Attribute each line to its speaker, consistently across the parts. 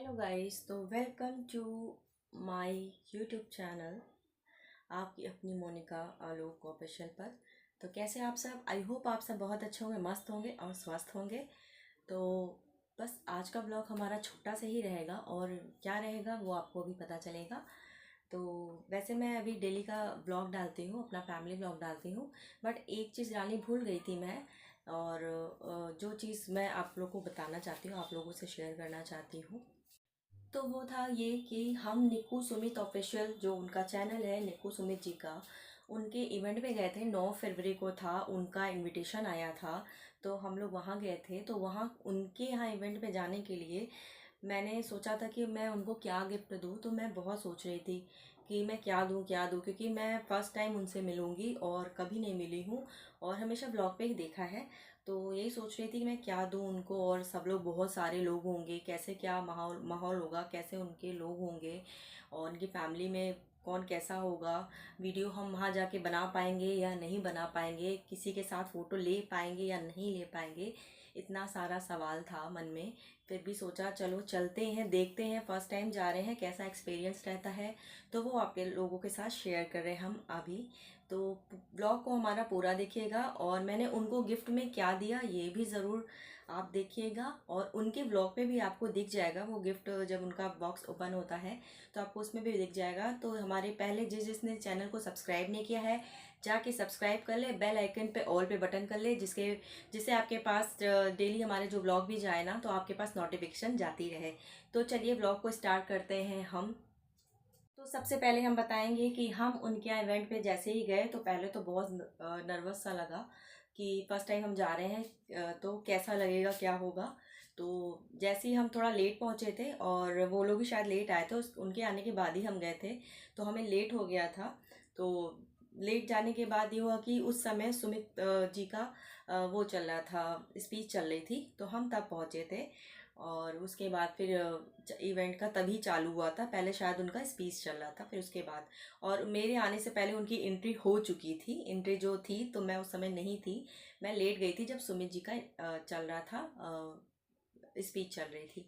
Speaker 1: Hello guys, तो welcome to my YouTube channel. आपकी अपनी मोनिका आलोक ऑफिशियल पर। तो कैसे आप सब? आई होप आप सब बहुत अच्छे होंगे, मस्त होंगे और स्वस्थ होंगे। तो बस आज का ब्लॉग हमारा छोटा सा ही रहेगा और क्या रहेगा वो आपको भी पता चलेगा। तो वैसे मैं अभी डेली का ब्लॉग डालती हूँ, अपना फैमिली ब्लॉग डालती हूँ। बट एक चीज़ डालनी भूल गई थी मैं। और जो चीज़ मैं आप लोगों को बताना चाहती हूँ, आप लोगों से शेयर करना चाहती हूँ, तो वो था ये कि हम निक्कू सुमित ऑफिशियल, जो उनका चैनल है निक्कू सुमित जी का, उनके इवेंट में गए थे। 9 फरवरी को था, उनका इनविटेशन आया था। तो हम लोग वहाँ गए थे। तो वहाँ उनके यहाँ इवेंट में जाने के लिए मैंने सोचा था कि मैं उनको क्या गिफ्ट दूँ। तो मैं बहुत सोच रही थी कि मैं क्या दूँ, क्योंकि मैं फ़र्स्ट टाइम उनसे मिलूँगी और कभी नहीं मिली हूँ और हमेशा ब्लॉग पे ही देखा है। तो यही सोच रही थी कि मैं क्या दूँ उनको, और सब लोग बहुत सारे लोग होंगे, कैसे क्या माहौल माहौल होगा, कैसे उनके लोग होंगे और उनकी फैमिली में कौन कैसा होगा। वीडियो हम वहाँ जाके बना पाएंगे या नहीं बना पाएंगे, किसी के साथ फ़ोटो ले पाएंगे या नहीं ले पाएंगे, इतना सारा सवाल था मन में। फिर भी सोचा चलो चलते हैं, देखते हैं, फर्स्ट टाइम जा रहे हैं, कैसा एक्सपीरियंस रहता है। तो वो आपके लोगों के साथ शेयर कर रहे हैं हम अभी। तो ब्लॉग को हमारा पूरा देखिएगा और मैंने उनको गिफ्ट में क्या दिया ये भी ज़रूर आप देखिएगा। और उनके ब्लॉग पे भी आपको दिख जाएगा वो गिफ्ट, जब उनका बॉक्स ओपन होता है तो आपको उसमें भी दिख जाएगा। तो हमारे पहले जिसने चैनल को सब्सक्राइब नहीं किया है, जाके सब्सक्राइब कर ले, बेल आइकन पे ऑल पे बटन कर ले, जिससे आपके पास डेली हमारे जो ब्लॉग भी जाए ना, तो आपके पास नोटिफिकेशन जाती रहे। तो चलिए ब्लॉग को स्टार्ट करते हैं हम। तो सबसे पहले हम बताएंगे कि हम उनके यहाँ इवेंट पे जैसे ही गए तो पहले तो बहुत नर्वस सा लगा कि फर्स्ट टाइम हम जा रहे हैं, तो कैसा लगेगा, क्या होगा। तो जैसे ही हम थोड़ा लेट पहुँचे थे और वो लोग भी शायद लेट आए थे, उनके आने के बाद ही हम गए थे, तो हमें लेट हो गया था। तो लेट जाने के बाद ये हुआ कि उस समय सुमित जी का वो चल रहा था, स्पीच चल रही थी, तो हम तब पहुँचे थे। और उसके बाद फिर इवेंट का तभी चालू हुआ था, पहले शायद उनका स्पीच चल रहा था, फिर उसके बाद। और मेरे आने से पहले उनकी एंट्री हो चुकी थी, एंट्री जो थी, तो मैं उस समय नहीं थी, मैं लेट गई थी जब सुमित जी का चल रहा था, स्पीच चल रही थी।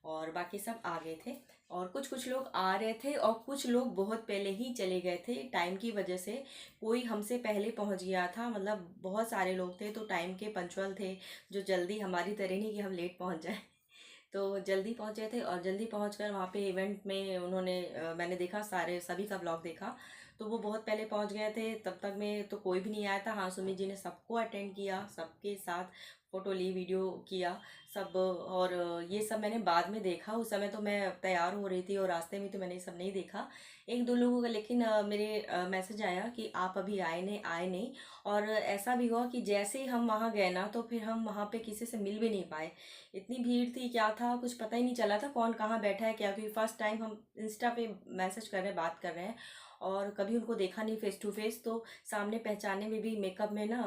Speaker 1: और बाकी सब आ गए थे और कुछ कुछ लोग आ रहे थे और कुछ लोग बहुत पहले ही चले गए थे टाइम की वजह से। कोई हमसे पहले पहुंच गया था, मतलब बहुत सारे लोग थे तो टाइम के पंचुअल थे, जो जल्दी, हमारी तरह नहीं कि हम लेट पहुंच जाए। तो जल्दी पहुंचे थे और जल्दी पहुंचकर वहाँ पे इवेंट में उन्होंने मैंने देखा, सारे सभी का ब्लॉग देखा, तो वो बहुत पहले पहुंच गए थे। तब तक में तो कोई भी नहीं आया था। हाँ, सुमित जी ने सबको अटेंड किया, सबके साथ फ़ोटो ली, वीडियो किया सब। और ये सब मैंने बाद में देखा, उस समय तो मैं तैयार हो रही थी और रास्ते में तो मैंने ये सब नहीं देखा। एक दो लोगों का लेकिन मेरे मैसेज आया कि आप अभी आए नहीं। और ऐसा भी हुआ कि जैसे ही हम वहाँ गए ना, तो फिर हम वहाँ पे किसी से मिल भी नहीं पाए। इतनी भीड़ थी, क्या था कुछ पता ही नहीं चला था कौन कहाँ बैठा है क्या, क्योंकि फर्स्ट टाइम हम इंस्टा पे मैसेज कर रहे हैं, बात कर रहे हैं और कभी उनको देखा नहीं फेस टू फेस। तो सामने पहचानने में भी, मेकअप में ना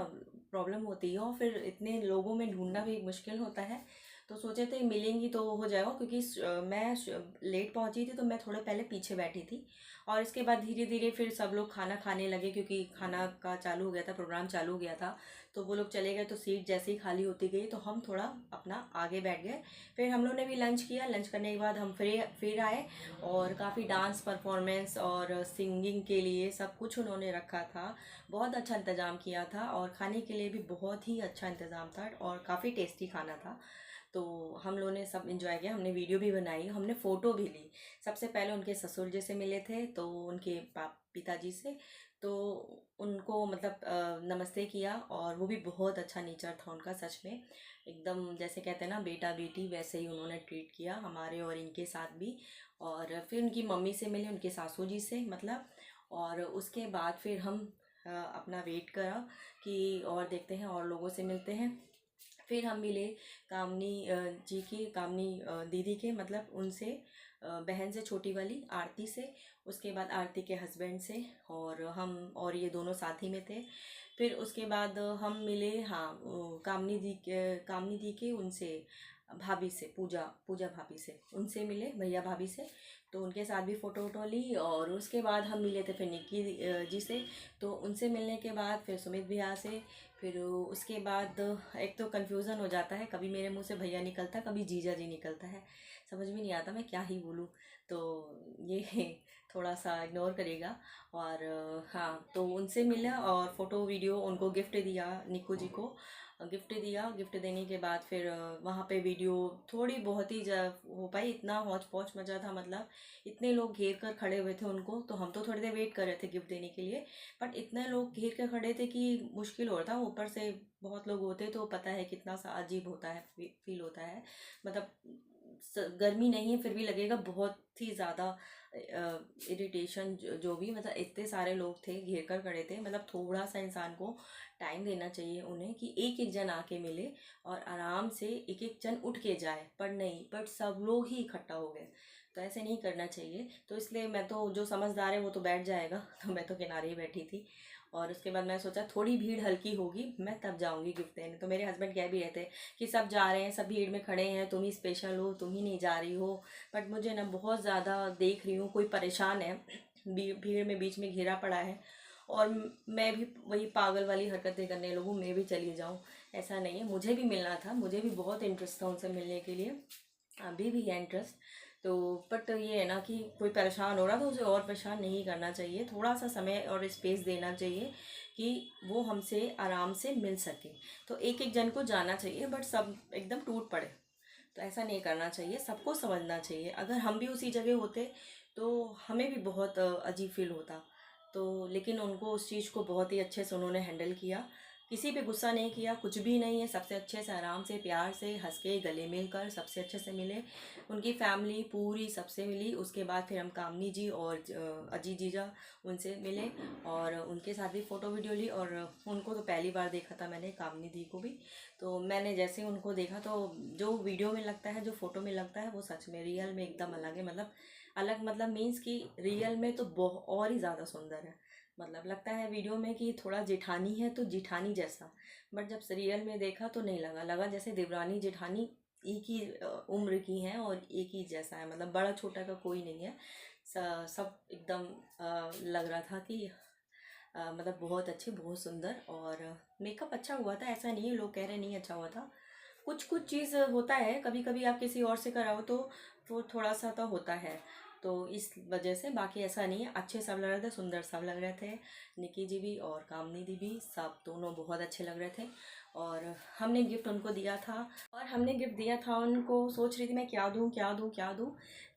Speaker 1: प्रॉब्लम होती है और फिर इतने लोगों में ढूंढना भी मुश्किल होता है। तो सोचे थे मिलेंगी तो हो जाएगा, क्योंकि मैं लेट पहुंची थी तो मैं थोड़े पहले पीछे बैठी थी। और इसके बाद धीरे धीरे फिर सब लोग खाना खाने लगे, क्योंकि खाना का चालू हो गया था, प्रोग्राम चालू हो गया था। तो वो लोग चले गए तो सीट जैसे ही खाली होती गई तो हम थोड़ा अपना आगे बैठ गए। फिर हम लोग ने भी लंच किया, लंच करने के बाद हम फिर आए और काफ़ी डांस परफॉर्मेंस और सिंगिंग के लिए सब कुछ उन्होंने रखा था। बहुत अच्छा इंतज़ाम किया था और खाने के लिए भी बहुत ही अच्छा इंतज़ाम था और काफ़ी टेस्टी खाना था। तो हम लोगों ने सब इंजॉय किया, हमने वीडियो भी बनाई, हमने फ़ोटो भी ली। सबसे पहले उनके ससुर जी से मिले थे, तो उनके पिताजी से। तो उनको मतलब नमस्ते किया और वो भी बहुत अच्छा नेचर था उनका, सच में एकदम जैसे कहते हैं ना बेटा बेटी, वैसे ही उन्होंने ट्रीट किया हमारे और इनके साथ भी। और फिर उनकी मम्मी से मिले, उनके सासू जी से मतलब। और उसके बाद फिर हम अपना वेट करा कि और देखते हैं और लोगों से मिलते हैं। फिर हम मिले कामनी जी की, कामनी दीदी के, मतलब उनसे, बहन से छोटी वाली आरती से। उसके बाद आरती के हस्बैंड से, और हम और ये दोनों साथ ही में थे। फिर उसके बाद हम मिले, हाँ, कामनी दी के उनसे, भाभी से, पूजा पूजा भाभी से, उनसे मिले, भैया भाभी से। तो उनके साथ भी फ़ोटो वोटो ली और उसके बाद हम मिले थे फिर निक्की जी से। तो उनसे मिलने के बाद फिर सुमित भैया से। फिर उसके बाद एक तो कन्फ्यूज़न हो जाता है, कभी मेरे मुंह से भैया निकलता है, कभी जीजा जी निकलता है। समझ में नहीं आता मैं क्या ही बोलूँ। तो ये थोड़ा सा इग्नोर करेगा। और हाँ, तो उनसे मिला और फ़ोटो वीडियो उनको गिफ्ट दिया, निक्कू जी को गिफ्ट दिया। गिफ्ट देने के बाद फिर वहाँ पे वीडियो थोड़ी बहुत ही हो पाई। इतना हौच पौच मचा था, मतलब इतने लोग घेर कर खड़े हुए थे उनको, तो हम तो थोड़ी देर वेट कर रहे थे गिफ्ट देने के लिए, बट इतने लोग घेर कर खड़े थे कि मुश्किल हो रहा था। ऊपर से बहुत लोग होते तो पता है कितना सा अजीब होता है, फील होता है। मतलब गर्मी नहीं है फिर भी लगेगा बहुत ही ज़्यादा इरिटेशन, जो भी, मतलब इतने सारे लोग थे घेर कर खड़े थे। मतलब थोड़ा सा इंसान को टाइम देना चाहिए उन्हें कि एक एक जन आके मिले और आराम से एक एक जन उठ के जाए, पर नहीं, बट सब लोग ही इकट्ठा हो गए। तो ऐसे नहीं करना चाहिए। तो इसलिए मैं तो, जो समझदार है वो तो बैठ जाएगा, तो मैं तो किनारे ही बैठी थी। और उसके बाद मैं सोचा थोड़ी भीड़ हल्की होगी मैं तब जाऊंगी गिफ्ट देने। तो मेरे हस्बैंड कह भी रहे थे कि सब जा रहे हैं, सब भीड़ में खड़े हैं, तुम ही स्पेशल हो, तुम ही नहीं जा रही हो। बट मुझे ना बहुत ज़्यादा देख रही हूँ कोई परेशान है, भीड़ में बीच में घिरा पड़ा है, और मैं भी वही पागल वाली हरकतें करने लगूँ, मैं भी चली जाऊँ। ऐसा नहीं है, मुझे भी मिलना था, मुझे भी बहुत इंटरेस्ट था उनसे मिलने के लिए, अभी भी है इंटरेस्ट। तो बट ये है ना कि कोई परेशान हो रहा तो उसे और परेशान नहीं करना चाहिए, थोड़ा सा समय और स्पेस देना चाहिए कि वो हमसे आराम से मिल सके। तो एक एक जन को जाना चाहिए, बट सब एकदम टूट पड़े तो ऐसा नहीं करना चाहिए। सबको समझना चाहिए। अगर हम भी उसी जगह होते तो हमें भी बहुत अजीब फील होता। तो लेकिन उनको उस चीज़ को बहुत ही अच्छे से उन्होंने हैंडल किया, किसी पे गुस्सा नहीं किया, कुछ भी नहीं है, सबसे अच्छे से आराम से प्यार से हंस के गले मिलकर सबसे अच्छे से मिले। उनकी फैमिली पूरी सबसे मिली। उसके बाद फिर हम कामनी जी और अजीत जीजा उनसे मिले और उनके साथ भी फ़ोटो वीडियो ली। और उनको तो पहली बार देखा था मैंने, कामनी दी को भी। तो मैंने जैसे उनको देखा तो जो वीडियो में लगता है, जो फ़ोटो में लगता है, वो सच में रियल में एकदम अलग है। मतलब अलग, मतलब मीन्स कि रियल में तो बहुत और ही ज़्यादा सुंदर है। मतलब लगता है वीडियो में कि थोड़ा जेठानी है तो जेठानी जैसा, बट जब रियल में देखा तो नहीं लगा, लगा जैसे देवरानी जेठानी एक ही उम्र की हैं और एक ही जैसा है। मतलब बड़ा छोटा का कोई नहीं है, सब एकदम लग रहा था कि मतलब बहुत अच्छे, बहुत सुंदर। और मेकअप अच्छा हुआ था, ऐसा नहीं है लोग कह रहे नहीं अच्छा हुआ था। कुछ कुछ चीज़ होता है, कभी कभी आप किसी और से कराओ तो वो थोड़ा सा तो होता है, तो इस वजह से। बाकी ऐसा नहीं है, अच्छे सब लग रहे थे, सुंदर सब लग रहे थे। निकी जी भी और कामनी दी भी, सब दोनों बहुत अच्छे लग रहे थे। और हमने गिफ्ट उनको दिया था, और हमने गिफ्ट दिया था उनको, सोच रही थी मैं क्या दूँ क्या दूँ क्या दूँ।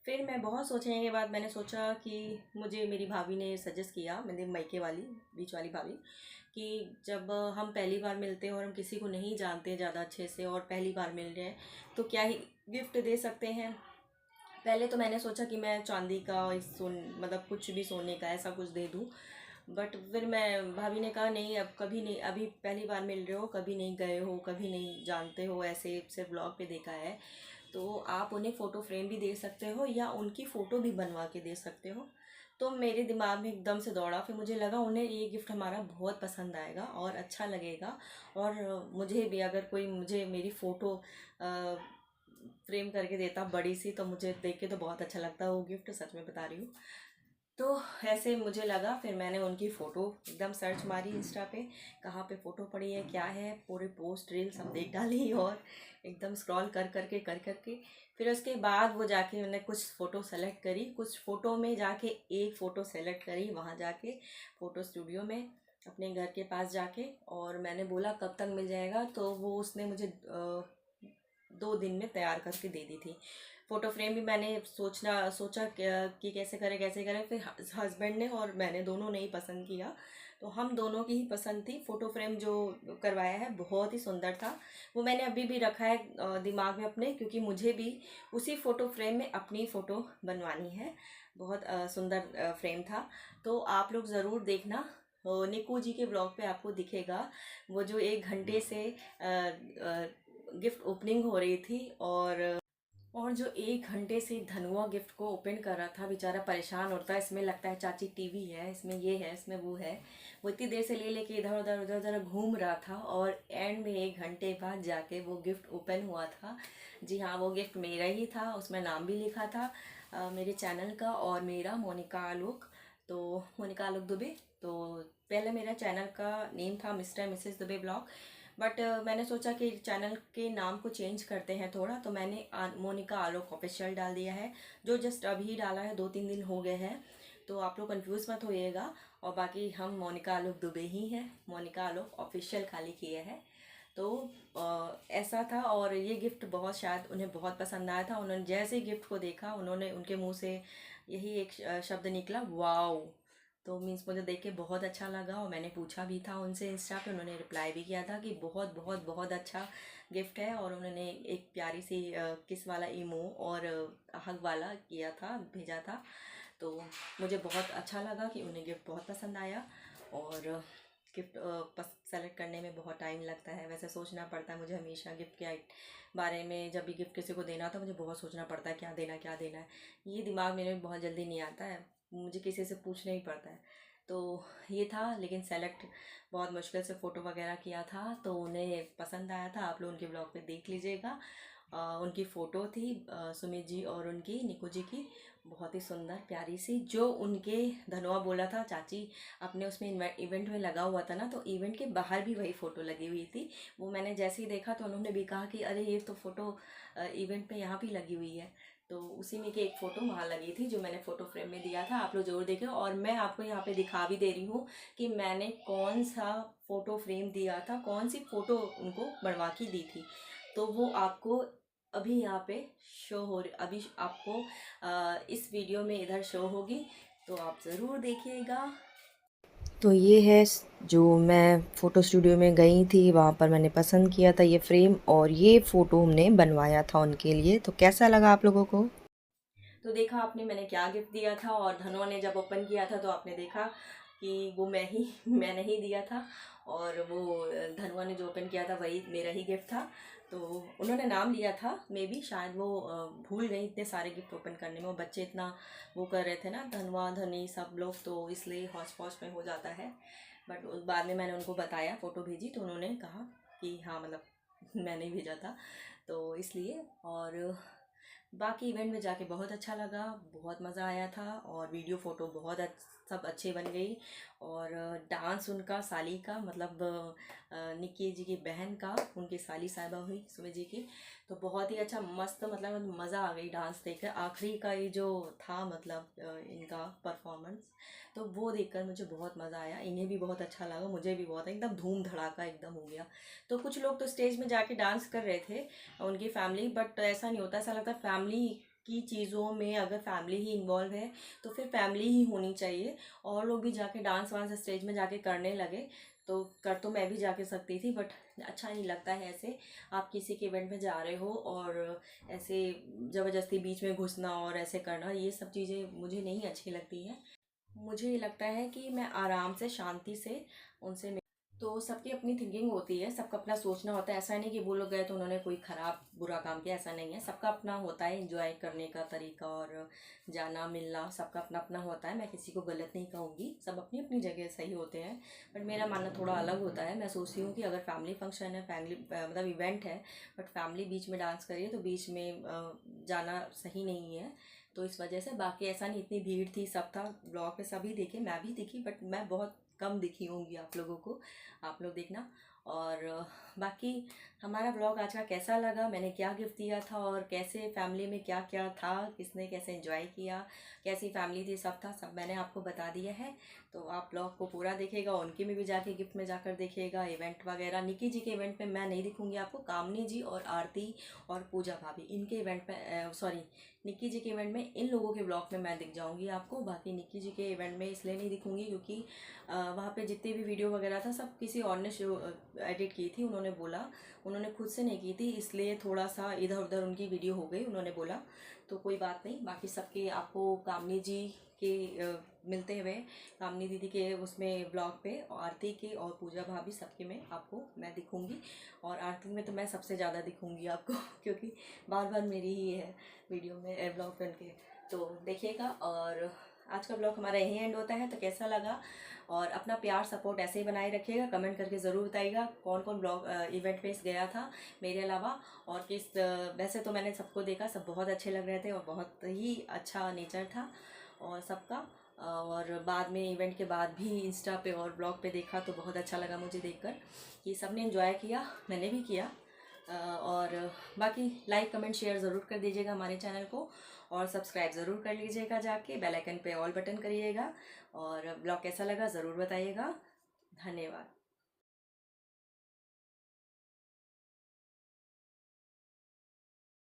Speaker 1: फिर मैं बहुत सोचने के बाद मैंने सोचा कि मुझे मेरी भाभी ने सजेस्ट किया, मेरी मायके वाली, बीच वाली भाभी, कि जब हम पहली बार मिलते हैं और हम किसी को नहीं जानते ज़्यादा अच्छे से और पहली बार मिल रहे हैं तो क्या ही गिफ्ट दे सकते हैं। पहले तो मैंने सोचा कि मैं चांदी का, मतलब कुछ भी सोने का ऐसा कुछ दे दूँ। बट फिर मैं, भाभी ने कहा नहीं, अब कभी नहीं, अभी पहली बार मिल रहे हो, कभी नहीं गए हो, कभी नहीं जानते हो, ऐसे सिर्फ ब्लॉग पे देखा है, तो आप उन्हें फ़ोटो फ्रेम भी दे सकते हो या उनकी फ़ोटो भी बनवा के दे सकते हो। तो मेरे दिमाग में एकदम से दौड़ा, फिर मुझे लगा उन्हें ये गिफ्ट हमारा बहुत पसंद आएगा और अच्छा लगेगा। और मुझे भी, अगर कोई मुझे मेरी फ़ोटो फ्रेम करके देता बड़ी सी, तो मुझे देख के तो बहुत अच्छा लगता वो गिफ्ट, सच में बता रही हूँ। तो ऐसे मुझे लगा, फिर मैंने उनकी फ़ोटो एकदम सर्च मारी इंस्टा पे, कहाँ पे फ़ोटो पड़ी है क्या है, पूरे पोस्ट रील सब देख डाली और एकदम स्क्रॉल कर करके फिर उसके बाद वो जाके मैंने कुछ फ़ोटो सेलेक्ट करी, कुछ फ़ोटो में जाके एक फ़ोटो सेलेक्ट करी वहाँ जाके फ़ोटो स्टूडियो में अपने घर के पास जाके। और मैंने बोला कब तक मिल जाएगा, तो वो उसने मुझे 2 दिन में तैयार करके दे दी थी। फ़ोटो फ्रेम भी मैंने सोचा कि कैसे करें, फिर हस्बैंड ने और मैंने दोनों ने ही पसंद किया, तो हम दोनों की ही पसंद थी। फ़ोटो फ्रेम जो करवाया है बहुत ही सुंदर था, वो मैंने अभी भी रखा है दिमाग में अपने, क्योंकि मुझे भी उसी फ़ोटो फ्रेम में अपनी फ़ोटो बनवानी है। बहुत सुंदर फ्रेम था। तो आप लोग ज़रूर देखना, निकू जी के ब्लॉग पे आपको दिखेगा वो जो 1 घंटे से गिफ्ट ओपनिंग हो रही थी। और जो 1 घंटे से धनुआ गिफ्ट को ओपन कर रहा था, बेचारा परेशान होता है, इसमें लगता है चाची टीवी है, इसमें ये है, इसमें वो है। वो इतनी देर से ले लेके इधर उधर उधर उधर घूम रहा था, और एंड में 1 घंटे बाद जाके वो गिफ्ट ओपन हुआ था। जी हाँ, वो गिफ्ट मेरा ही था, उसमें नाम भी लिखा था मेरे चैनल का और मेरा, मोनिका आलोक। तो मोनिका आलोक दुबे। तो पहले मेरा चैनल का नेम था mister Mrs Dubey blog, but मैंने सोचा कि चैनल के नाम को चेंज करते हैं थोड़ा, तो मैंने मोनिका आलोक ऑफिशियल डाल दिया है, जो जस्ट अभी डाला है, 2-3 दिन हो गए हैं। तो आप लोग कंफ्यूज मत होइएगा। और बाकी हम मोनिका आलोक दुबे ही हैं, मोनिका आलोक ऑफिशियल खाली किए हैं। तो ऐसा था। और ये गिफ्ट बहुत, शायद उन्हें बहुत पसंद आया था। उन्होंने जैसे ही गिफ्ट को देखा, उन्होंने, उनके मुंह से यही एक शब्द निकला, वाओ। तो मीन्स मुझे देख के बहुत अच्छा लगा। और मैंने पूछा भी था उनसे इंस्टा पे, उन्होंने रिप्लाई भी किया था कि बहुत बहुत बहुत अच्छा गिफ्ट है। और उन्होंने एक प्यारी सी किस वाला इमो और हग वाला किया था, भेजा था। तो मुझे बहुत अच्छा लगा कि उन्हें गिफ्ट बहुत पसंद आया। और गिफ्ट सेलेक्ट करने में बहुत टाइम लगता है, वैसे सोचना पड़ता है मुझे हमेशा गिफ्ट के बारे में। जब भी गिफ्ट किसी को देना होता है, मुझे बहुत सोचना पड़ता है क्या देना क्या देना है। ये दिमाग मेरे में बहुत जल्दी नहीं आता है, मुझे किसी से पूछना ही पड़ता है। तो ये था। लेकिन सेलेक्ट बहुत मुश्किल से फ़ोटो वगैरह किया था, तो उन्हें पसंद आया था। आप लोग उनके ब्लॉग पे देख लीजिएगा। उनकी फ़ोटो थी सुमित जी और उनकी निकू जी की, बहुत ही सुंदर प्यारी सी। जो उनके धनुआ बोला था चाची अपने उसमें इवेंट में लगा हुआ था ना, तो इवेंट के बाहर भी वही फ़ोटो लगी हुई थी। वो मैंने जैसे ही देखा तो उन्होंने भी कहा कि अरे ये तो फ़ोटो इवेंट पे यहाँ भी लगी हुई है। तो उसी में की एक फ़ोटो वहाँ लगी थी, जो मैंने फ़ोटो फ्रेम में दिया था। आप लोग ज़रूर देखें। और मैं आपको यहाँ पे दिखा भी दे रही हूँ कि मैंने कौन सा फ़ोटो फ्रेम दिया था, कौन सी फ़ोटो उनको बनवा के दी थी। तो वो आपको अभी यहाँ पे शो हो रही, अभी आपको इस वीडियो में इधर शो होगी, तो आप ज़रूर देखिएगा। तो ये है जो मैं फ़ोटो स्टूडियो में गई थी, वहाँ पर मैंने पसंद किया था ये फ्रेम, और ये फ़ोटो हमने बनवाया था उनके लिए। तो कैसा लगा आप लोगों को? तो देखा आपने मैंने क्या गिफ्ट दिया था। और धनुआ ने जब ओपन किया था तो आपने देखा कि वो मैंने ही दिया था। और वो धनुआ ने जो ओपन किया था वही मेरा ही गिफ्ट था। तो उन्होंने नाम लिया था, मे बी शायद वो भूल गई इतने सारे गिफ्ट ओपन करने में। वो बच्चे इतना वो कर रहे थे ना, धनुआ धनी सब लोग, तो इसलिए हौच पौच में हो जाता है। बट उस बाद में मैंने उनको बताया, फ़ोटो भेजी, तो उन्होंने कहा कि हाँ मतलब मैंने ही भेजा था, तो इसलिए। और बाकी इवेंट में जाके बहुत अच्छा लगा, बहुत मज़ा आया था। और वीडियो फ़ोटो बहुत सब अच्छे बन गई। और डांस उनका साली का, मतलब निक्की जी की बहन का, उनकी साली साहिबा हुई सुमित जी की, तो बहुत ही अच्छा मस्त, मतलब मज़ा आ गई डांस देखकर। आखिरी का ये जो था, मतलब इनका परफॉर्मेंस, तो वो देखकर मुझे बहुत मज़ा आया। इन्हें भी बहुत अच्छा लगा, मुझे भी बहुत, एकदम धूम धड़ाका एकदम हो गया। तो कुछ लोग तो स्टेज में जाके डांस कर रहे थे, उनकी फैमिली, बट ऐसा नहीं होता। ऐसा लगता है फैमिली की चीज़ों में अगर फैमिली ही इन्वॉल्व है तो फिर फैमिली ही होनी चाहिए। और लोग भी जाके डांस वांस स्टेज में जाके करने लगे, तो कर तो मैं भी जाके सकती थी, बट अच्छा नहीं लगता है ऐसे। आप किसी के इवेंट में जा रहे हो और ऐसे ज़बरदस्ती बीच में घुसना और ऐसे करना, ये सब चीज़ें मुझे नहीं अच्छी लगती हैं। मुझे ये लगता है कि मैं आराम से शांति से उनसे, तो सबकी अपनी थिंकिंग होती है, सबका अपना सोचना होता है। ऐसा नहीं कि वो लोग गए तो उन्होंने कोई ख़राब बुरा काम किया, ऐसा नहीं है। सबका अपना होता है एंजॉय करने का तरीका, और जाना मिलना सबका अपना अपना होता है। मैं किसी को गलत नहीं कहूँगी, सब अपनी अपनी जगह सही होते हैं। बट मेरा मानना थोड़ा अलग होता है। मैं सोचती हूँ कि अगर फैमिली फंक्शन है, फैमिली मतलब इवेंट है, बट फैमिली बीच में डांस करिए तो बीच में जाना सही नहीं है। तो इस वजह से, बाकी ऐसा नहीं, इतनी भीड़ थी, सब था, ब्लॉग पे सभी देखे, मैं भी दिखी, बट मैं बहुत कम दिखी होंगी आप लोगों को, आप लोग देखना। और बाकी हमारा ब्लॉग आज का कैसा लगा, मैंने क्या गिफ्ट दिया था, और कैसे फैमिली में क्या क्या था, किसने कैसे एंजॉय किया, कैसी फैमिली थी, सब था, सब मैंने आपको बता दिया है। तो आप ब्लॉग को पूरा देखिएगा, उनके में भी जाके गिफ्ट में जाकर देखिएगा। इवेंट वगैरह निकी जी के इवेंट में मैं नहीं दिखूंगी आपको, कामनी जी और आरती और पूजा भाभी, इनके इवेंट में, सॉरी, निक्की जी के इवेंट में, इन लोगों के ब्लॉग में मैं दिख जाऊंगी आपको। बाकी निक्की जी के इवेंट में इसलिए नहीं दिखूंगी क्योंकि वहाँ पे जितने भी वीडियो वगैरह था सब किसी और ने एडिट की थी, उन्होंने बोला, उन्होंने खुद से नहीं की थी, इसलिए थोड़ा सा इधर उधर उनकी वीडियो हो गई, उन्होंने बोला। तो कोई बात नहीं, बाकी सबके आपको कामनी जी के मिलते हुए, कामनी दीदी के उसमें ब्लॉग पे, आरती के और पूजा भाभी सबके में आपको मैं दिखूंगी। और आरती में तो मैं सबसे ज़्यादा दिखूंगी आपको क्योंकि बार बार मेरी ही है वीडियो में, ब्लॉग बन के। तो देखिएगा। और आज का ब्लॉग हमारा यहीं एंड होता है। तो कैसा लगा, और अपना प्यार सपोर्ट ऐसे ही बनाए रखिएगा, कमेंट करके ज़रूर बताइएगा कौन कौन ब्लॉग इवेंट पे गया था मेरे अलावा, और किस वैसे तो मैंने सबको देखा, सब बहुत अच्छे लग रहे थे और बहुत ही अच्छा नेचर था और सबका। और बाद में इवेंट के बाद भी इंस्टा पे और ब्लॉग पे देखा तो बहुत अच्छा लगा मुझे देखकर कि सबने एंजॉय किया, मैंने भी किया। और बाकी लाइक कमेंट शेयर ज़रूर कर दीजिएगा हमारे चैनल को, और सब्सक्राइब ज़रूर कर लीजिएगा, जाके बेल आइकन पे ऑल बटन करिएगा, और ब्लॉग कैसा लगा ज़रूर बताइएगा। धन्यवाद।